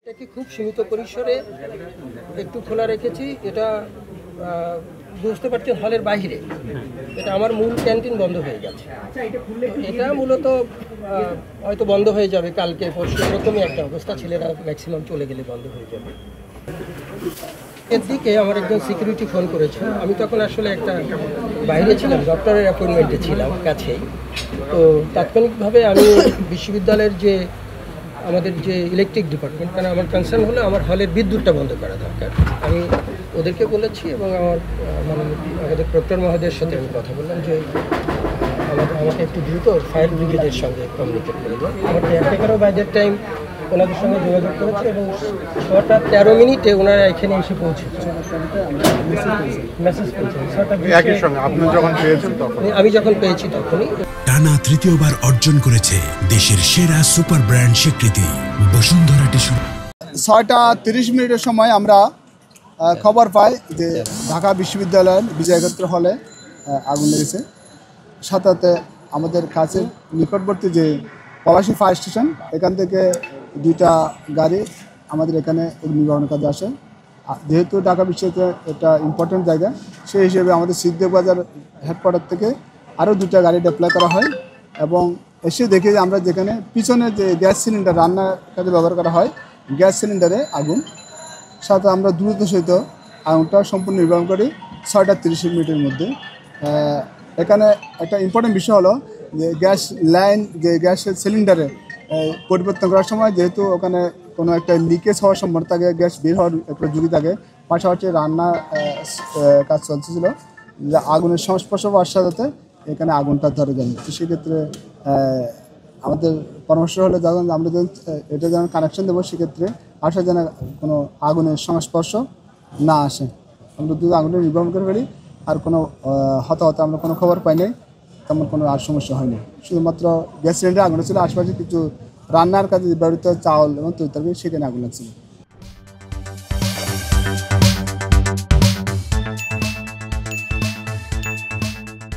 এটাকে খুব সীমিত পরিসরে একটু খোলা রেখেছি। এটা বুঝতে পারছেন হলের বাইরে। এটা আমার মূল ক্যান্টিন বন্ধ হয়ে গেছে। এটা মূলত হয়তো বন্ধ হয়ে যাবে কালকে পরশু, এরকমই একটা অবস্থা। ছেলেরা ম্যাক্সিমাম চলে গেলে বন্ধ হয়ে যাবে। এর দিকে আমার একজন সিকিউরিটি ফোন করেছে। আমি তখন আসলে একটা বাইরে ছিলাম, ডক্টরের অ্যাপয়েন্টমেন্টে ছিলাম কাছেই। তো তাৎক্ষণিকভাবে আমি বিশ্ববিদ্যালয়ের যে আমাদের যে ইলেকট্রিক ডিপার্টমেন্ট, কারণ আমার কনসার্ন হলো আমার হলের বিদ্যুৎটা বন্ধ করা দরকার। আমি ওদেরকে বলেছি এবং আমাদের প্রক্টর মহোদয়ের সাথে আমি কথা বললাম যে আমাকে একটু দ্রুত ফায়ার ব্রিগেডের সঙ্গে কমিউনিকেট করে দেন। আমার কেয়ারটেকারও বাই দ্যাট টাইম ওনাদের সঙ্গে যোগাযোগ করেছে এবং 6:13 ওনারা এখানে এসে পৌঁছেছে। মেসেজ আমি যখন পেয়েছি তখনই। টানা তৃতীয়বার অর্জন করেছে দেশের সেরা সুপার ব্র্যান্ড স্বীকৃতি বসুন্ধরা টিস্যু। 6:30 সময় আমরা খবর পাই যে ঢাকা বিশ্ববিদ্যালয়ের বিজয়ক্ষেত্র হলে আগুন লেগেছে। সাথে আমাদের কাছের নিকটবর্তী যে পলাশী ফায়ার স্টেশন, এখান থেকে 2টা গাড়ি আমাদের এখানে নির্বাহনের কাজে আসে। যেহেতু ঢাকা বিশ্ববিদ্যালয় একটা ইম্পর্টেন্ট জায়গা, সেই হিসেবে আমাদের সিদ্দিকবাজার হেডকোয়ার্টার থেকে আরও 2টা গাড়ি ডিপ্লয় করা হয় এবং এসে দেখে যে আমরা যেখানে পিছনে যে গ্যাস সিলিন্ডার রান্নার কাজে ব্যবহার করা হয়, গ্যাস সিলিন্ডারে আগুন। সাথে আমরা দ্রুত সহিত আগুনটা সম্পূর্ণ নির্বাহন করি 6:30 মধ্যে। এখানে একটা ইম্পর্টেন্ট বিষয় হলো যে গ্যাস লাইন, যে গ্যাসের সিলিন্ডারে পরিবর্তন করার সময় যেহেতু ওখানে কোনো একটা লিকেজ হওয়ার সম্ভাবনা থাকে, গ্যাস বের হওয়ার একটা ঝুঁকি থাকে, পাশাপাশি রান্নার কাজ চলতেছিল, যে আগুনের সংস্পর্শ হওয়ার সাথে এখানে আগুনটা ধরে যায়। তো সেক্ষেত্রে আমাদের পরামর্শ হলে যখন আমরা যখন এটা যখন কানেকশন দেবো, সেক্ষেত্রে আসা যেন কোনো আগুনের সংস্পর্শ না আসে। আমরা যদি আগুনটা নির্বাহন করে ফেলি, আর কোনো হতাহত আমরা কোনো খবর পাই নাই, তেমন কোনো আর সমস্যা হয়নি। শুধুমাত্র গ্যাস সিলিন্ডার আগুন ছিল, আশেপাশে কিছু রান্নার কাজে ব্যবহৃত চাউল এবং তৈরি সেখানে আগুন লাগছিল।